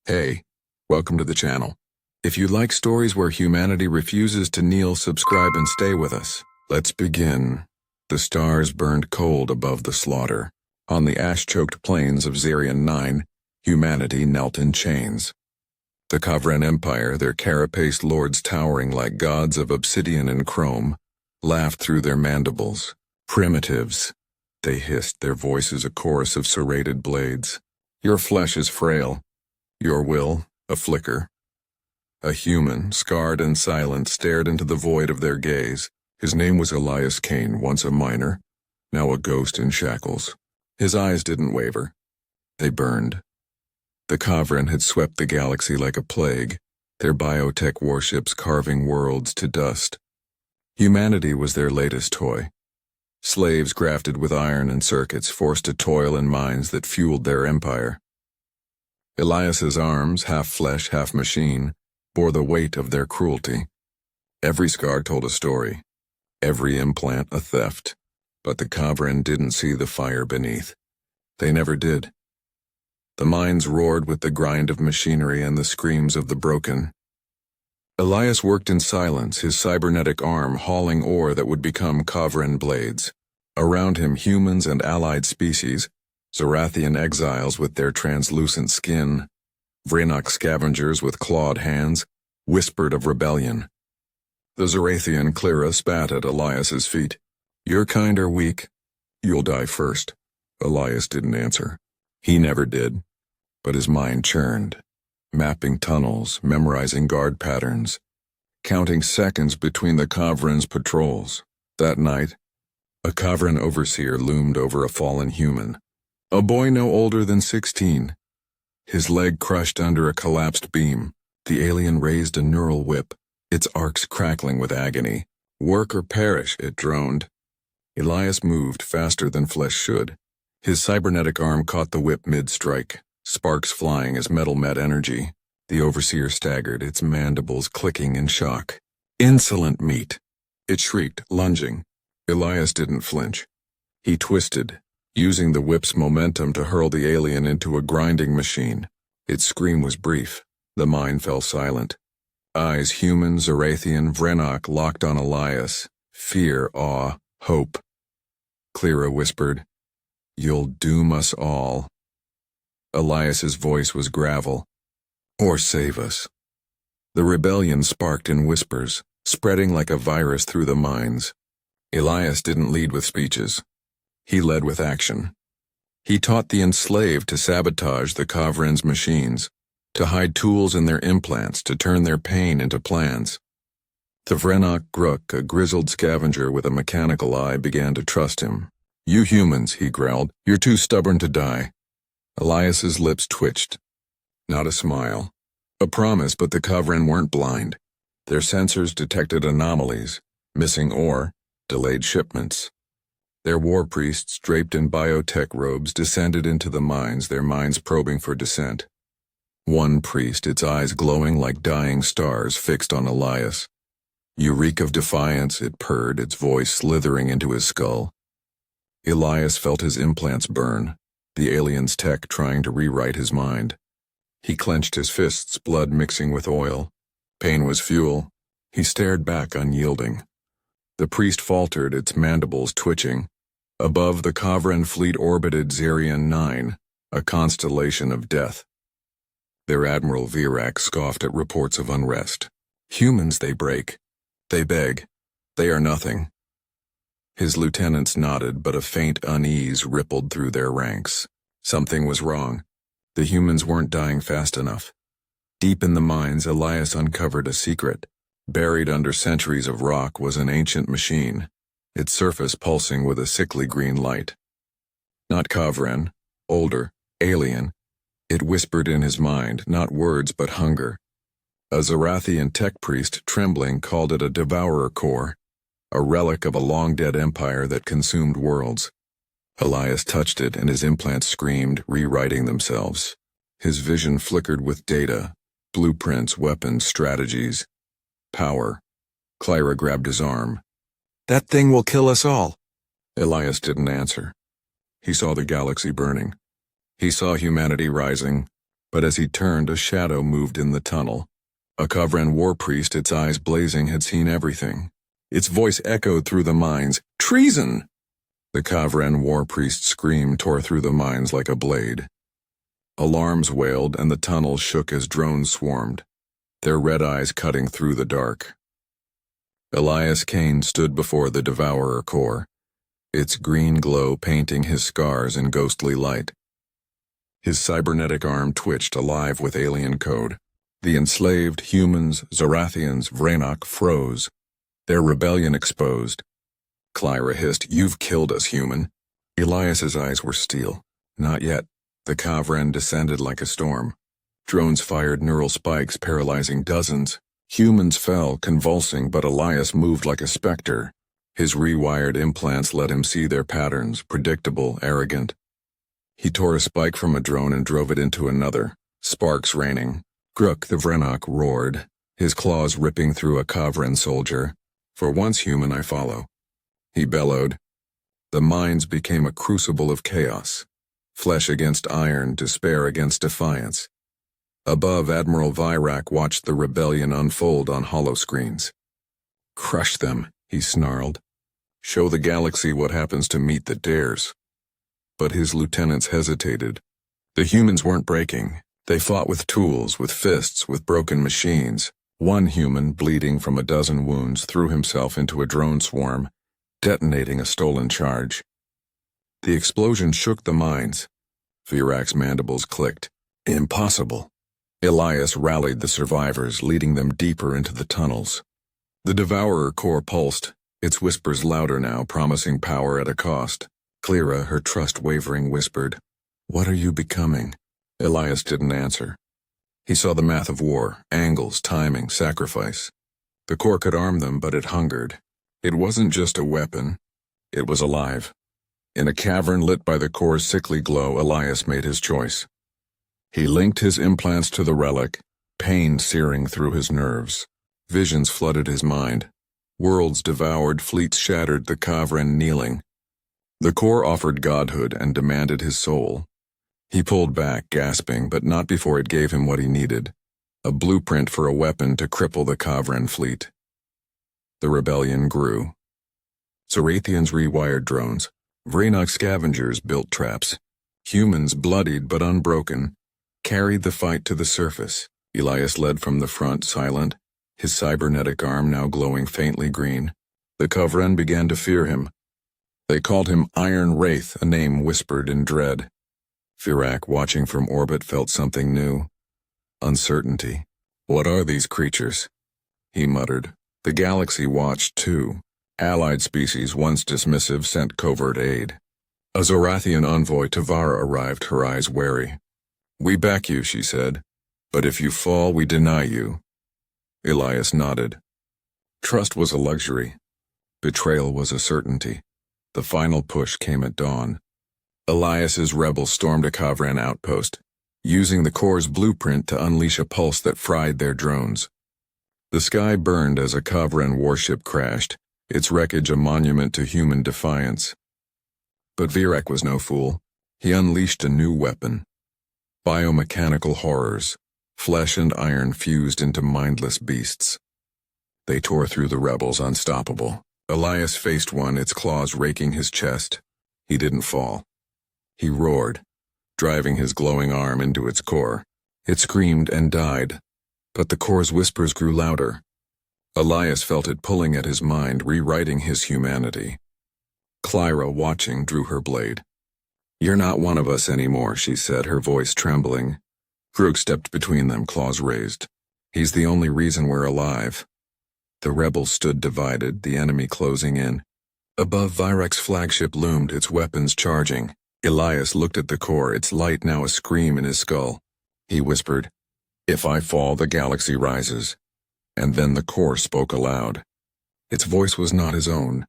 Hey, welcome to the channel. If you like stories where humanity refuses to kneel, subscribe and stay with us. Let's begin. The stars burned cold above the slaughter. On the ash-choked plains of Zarian 9, humanity knelt in chains. The Kavran Empire, their carapaced lords towering like gods of obsidian and chrome, laughed through their mandibles. Primitives, they hissed, their voices a chorus of serrated blades. Your flesh is frail. Your will, a flicker. A human, scarred and silent, stared into the void of their gaze. His name was Elias Kane, once a miner, now a ghost in shackles. His eyes didn't waver. They burned. The Kavran had swept the galaxy like a plague, their biotech warships carving worlds to dust. Humanity was their latest toy. Slaves grafted with iron and circuits, forced to toil in mines that fueled their empire. Elias's arms, half flesh, half machine, bore the weight of their cruelty. Every scar told a story, every implant a theft, but the Kavran didn't see the fire beneath. They never did. The mines roared with the grind of machinery and the screams of the broken. Elias worked in silence, his cybernetic arm hauling ore that would become Kavran blades. Around him, humans and allied species, Zarathian exiles with their translucent skin, Vrynok scavengers with clawed hands, whispered of rebellion. The Zarathian Clara spat at Elias's feet. Your kind are weak. You'll die first. Elias didn't answer. He never did. But his mind churned, mapping tunnels, memorizing guard patterns, counting seconds between the Kavran's patrols. That night, a Kavran overseer loomed over a fallen human. A boy no older than 16. His leg crushed under a collapsed beam. The alien raised a neural whip, its arcs crackling with agony. Work or perish, it droned. Elias moved faster than flesh should. His cybernetic arm caught the whip mid-strike, sparks flying as metal met energy. The overseer staggered, its mandibles clicking in shock. Insolent meat! It shrieked, lunging. Elias didn't flinch. He twisted, using the whip's momentum to hurl the alien into a grinding machine. Its scream was brief. The mind fell silent. Eyes human, Zarathian, Vrynok locked on Elias. Fear, awe, hope. Clara whispered, "You'll doom us all." Elias's voice was gravel. "Or save us." The rebellion sparked in whispers, spreading like a virus through the minds. Elias didn't lead with speeches. He led with action. He taught the enslaved to sabotage the Kavran's machines, to hide tools in their implants, to turn their pain into plans. The Vrynok Grook, a grizzled scavenger with a mechanical eye, began to trust him. "You humans," he growled, "you're too stubborn to die." Elias's lips twitched. Not a smile. A promise, but the Kavran weren't blind. Their sensors detected anomalies, missing ore, delayed shipments. Their war priests, draped in biotech robes, descended into the mines, their minds probing for dissent. One priest, its eyes glowing like dying stars, fixed on Elias. "You reek of defiance," it purred, its voice slithering into his skull. Elias felt his implants burn, the alien's tech trying to rewrite his mind. He clenched his fists, blood mixing with oil. Pain was fuel. He stared back, unyielding. The priest faltered, its mandibles twitching. Above, the Kavran fleet orbited Zarian 9, a constellation of death. Their Admiral Virak scoffed at reports of unrest. "Humans they break. They beg. They are nothing." His lieutenants nodded, but a faint unease rippled through their ranks. Something was wrong. The humans weren't dying fast enough. Deep in the mines, Elias uncovered a secret. Buried under centuries of rock was an ancient machine, its surface pulsing with a sickly green light. Not Kavran, older, alien. It whispered in his mind, not words but hunger. A Zarathian tech priest, trembling, called it a devourer core, a relic of a long-dead empire that consumed worlds. Elias touched it, and his implants screamed, rewriting themselves. His vision flickered with data, blueprints, weapons, strategies. Power. Clara grabbed his arm. "That thing will kill us all." Elias didn't answer. He saw the galaxy burning. He saw humanity rising, But as he turned, a shadow moved in the tunnel. A Kavran war priest, its eyes blazing, had seen everything. Its voice echoed through the mines. "Treason!" The Kavran war priest's scream tore through the mines like a blade. Alarms wailed, and the tunnel shook as drones swarmed, their red eyes cutting through the dark. Elias Kane stood before the Devourer core, its green glow painting his scars in ghostly light. His cybernetic arm twitched, alive with alien code. The enslaved humans, Zorathians, Vraynak froze, their rebellion exposed. Clyra hissed, "You've killed us, human." Elias's eyes were steel. Not yet. The Kavran descended like a storm. Drones fired neural spikes, paralyzing dozens. Humans fell, convulsing, but Elias moved like a specter. His rewired implants let him see their patterns, predictable, arrogant. He tore a spike from a drone and drove it into another, sparks raining. Gruk the Vraynak roared, his claws ripping through a Kavran soldier. "For once, human, I follow." He bellowed. The mines became a crucible of chaos. Flesh against iron, despair against defiance. Above, Admiral Virak watched the rebellion unfold on holoscreens. "Crush them," he snarled. "Show the galaxy what happens to meat that dares." But his lieutenants hesitated. The humans weren't breaking. They fought with tools, with fists, with broken machines. One human, bleeding from a dozen wounds, threw himself into a drone swarm, detonating a stolen charge. The explosion shook the mines. Virak's mandibles clicked. Impossible. Elias rallied the survivors, leading them deeper into the tunnels. The Devourer core pulsed, its whispers louder now, promising power at a cost. Clyra, her trust wavering, whispered, "What are you becoming?" Elias didn't answer. He saw the math of war, angles, timing, sacrifice. The core could arm them, but it hungered. It wasn't just a weapon. It was alive. In a cavern lit by the core's sickly glow, Elias made his choice. He linked his implants to the relic, pain searing through his nerves. Visions flooded his mind. Worlds devoured, fleets shattered, the Kavran kneeling. The core offered godhood and demanded his soul. He pulled back, gasping, but not before it gave him what he needed, a blueprint for a weapon to cripple the Kavran fleet. The rebellion grew. Zorathians rewired drones. Vraynak scavengers built traps. Humans, bloodied but unbroken, carried the fight to the surface. Elias led from the front, silent, his cybernetic arm now glowing faintly green. The Kavran began to fear him. They called him Iron Wraith, a name whispered in dread. Virak, watching from orbit, felt something new. Uncertainty. "What are these creatures?" he muttered. The galaxy watched, too. Allied species, once dismissive, sent covert aid. A Zorathian envoy, Tavara, arrived, her eyes wary. "We back you," she said. "But if you fall, we deny you." Elias nodded. Trust was a luxury. Betrayal was a certainty. The final push came at dawn. Elias's rebels stormed a Kavran outpost, using the core's blueprint to unleash a pulse that fried their drones. The sky burned as a Kavran warship crashed, its wreckage a monument to human defiance. But Virak was no fool. He unleashed a new weapon. Biomechanical horrors, flesh and iron fused into mindless beasts. They tore through the rebels, unstoppable. Elias faced one, its claws raking his chest. He didn't fall. He roared, driving his glowing arm into its core. It screamed and died, but the core's whispers grew louder. Elias felt it pulling at his mind, rewriting his humanity. Clyra, watching, drew her blade. "You're not one of us anymore," she said, her voice trembling. Gruk stepped between them, claws raised. "He's the only reason we're alive." The rebels stood divided, the enemy closing in. Above, Virak's flagship loomed, its weapons charging. Elias looked at the core, its light now a scream in his skull. He whispered, "If I fall, the galaxy rises." And then the core spoke aloud. Its voice was not his own.